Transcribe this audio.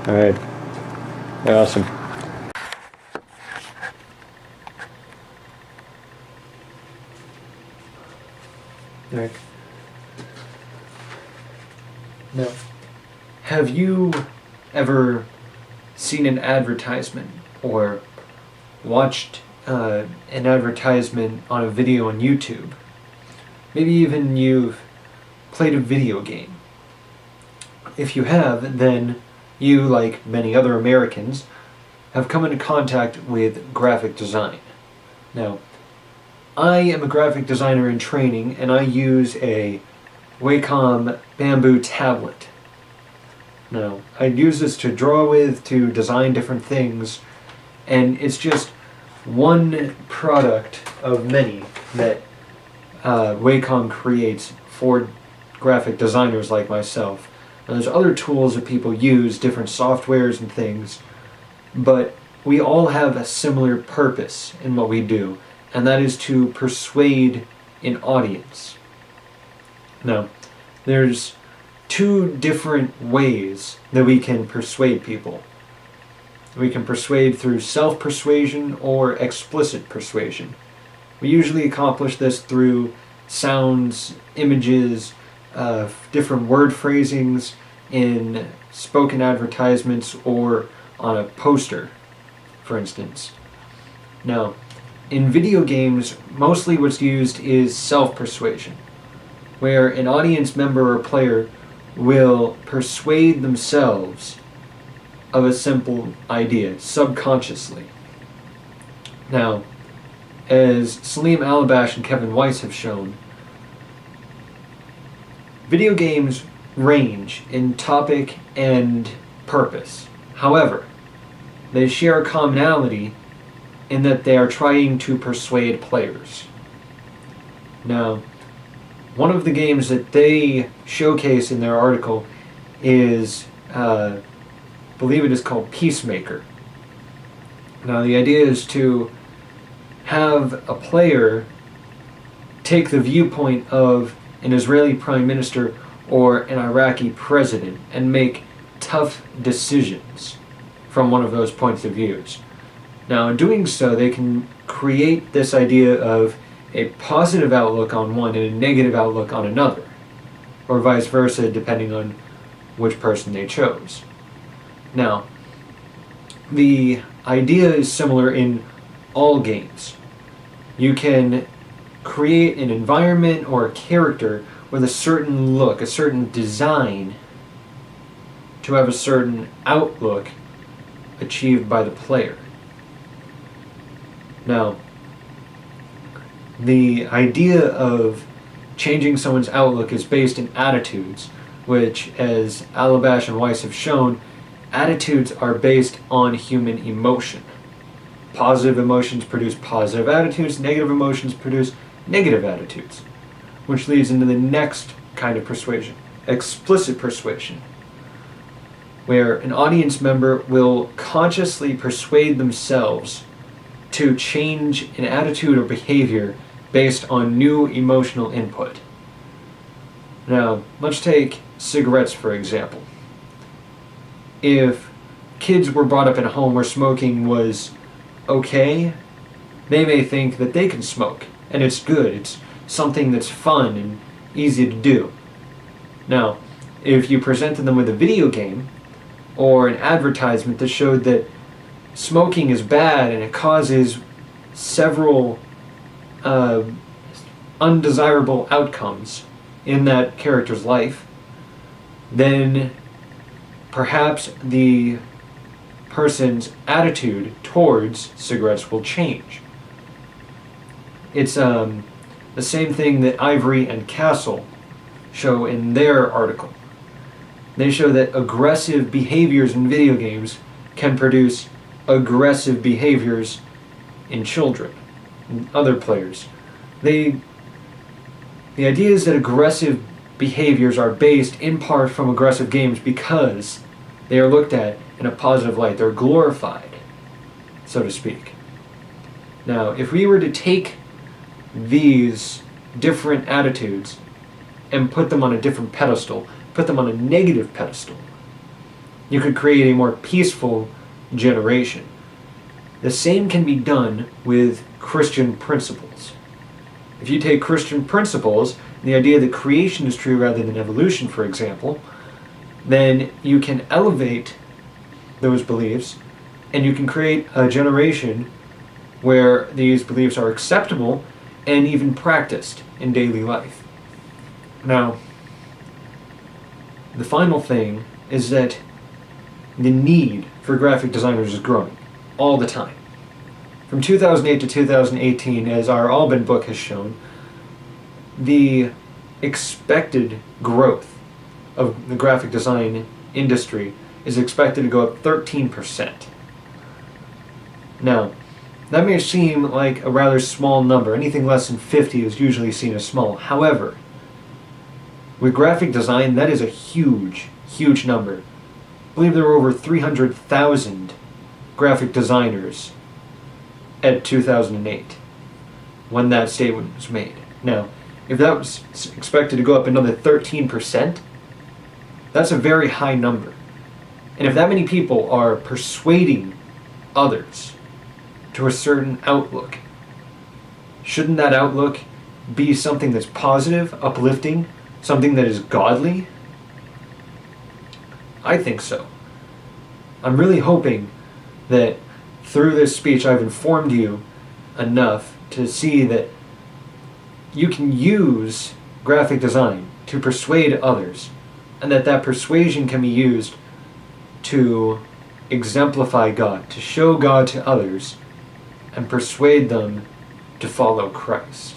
All right. Awesome. Right. Now, have you ever seen an advertisement or watched an advertisement on a video on YouTube? Maybe even you've played a video game. If you have, then you, like many other Americans, have come into contact with graphic design. Now, I am a graphic designer in training, and I use a Wacom Bamboo tablet. Now, I use this to draw with, to design different things, and it's just one product of many that Wacom creates for graphic designers like myself. Now, there's other tools that people use, different softwares and things, but we all have a similar purpose in what we do, and that is to persuade an audience. Now, there's two different ways that we can persuade people. We can persuade through self-persuasion or explicit persuasion. We usually accomplish this through sounds, images, different word phrasings in spoken advertisements or on a poster, for instance. Now, in video games, mostly what's used is self-persuasion, where an audience member or player will persuade themselves of a simple idea, subconsciously. Now, as Salim Alabash and Kevin Weiss have shown, video games range in topic and purpose. However, they share a commonality in that they are trying to persuade players. Now, one of the games that they showcase in their article is, I believe it is called Peacemaker. Now, the idea is to have a player take the viewpoint of an Israeli prime minister or an Iraqi president and make tough decisions from one of those points of views. Now, in doing so, they can create this idea of a positive outlook on one and a negative outlook on another, or vice versa, depending on which person they chose. Now, the idea is similar in all games. You can create an environment or a character with a certain look, a certain design, to have a certain outlook achieved by the player. Now, the idea of changing someone's outlook is based in attitudes, which, as Alabash and Weiss have shown, attitudes are based on human emotion. Positive emotions produce positive attitudes, negative emotions produce negative attitudes, which leads into the next kind of persuasion, explicit persuasion, where an audience member will consciously persuade themselves to change an attitude or behavior based on new emotional input. Now, let's take cigarettes for example. If kids were brought up in a home where smoking was okay, they may think that they can smoke, and it's good, it's something that's fun and easy to do. Now, if you presented them with a video game or an advertisement that showed that smoking is bad and it causes several undesirable outcomes in that character's life, then perhaps the person's attitude towards cigarettes will change. It's the same thing that Ivory and Castle show in their article. They show that aggressive behaviors in video games can produce aggressive behaviors in children and other players. The idea is that aggressive behaviors are based in part from aggressive games because they are looked at in a positive light. They're glorified, so to speak. Now, if we were to take these different attitudes and put them on a different pedestal, put them on a negative pedestal, You could create a more peaceful generation. The same can be done with Christian principles. If you take Christian principles, the idea that creation is true rather than evolution, for example, then you can elevate those beliefs and you can create a generation where these beliefs are acceptable and even practiced in daily life. Now, the final thing is that the need for graphic designers is growing all the time. From 2008 to 2018, as our Alban book has shown, the expected growth of the graphic design industry is expected to go up 13%. Now, that may seem like a rather small number. Anything less than 50 is usually seen as small. However, with graphic design, that is a huge, huge number. I believe there were over 300,000 graphic designers at 2008 when that statement was made. Now, if that was expected to go up another 13%, that's a very high number. And if that many people are persuading others to a certain outlook, shouldn't that outlook be something that's positive, uplifting, something that is godly? I think so. I'm really hoping that through this speech I've informed you enough to see that you can use graphic design to persuade others, and that persuasion can be used to exemplify God, to show God to others, and persuade them to follow Christ.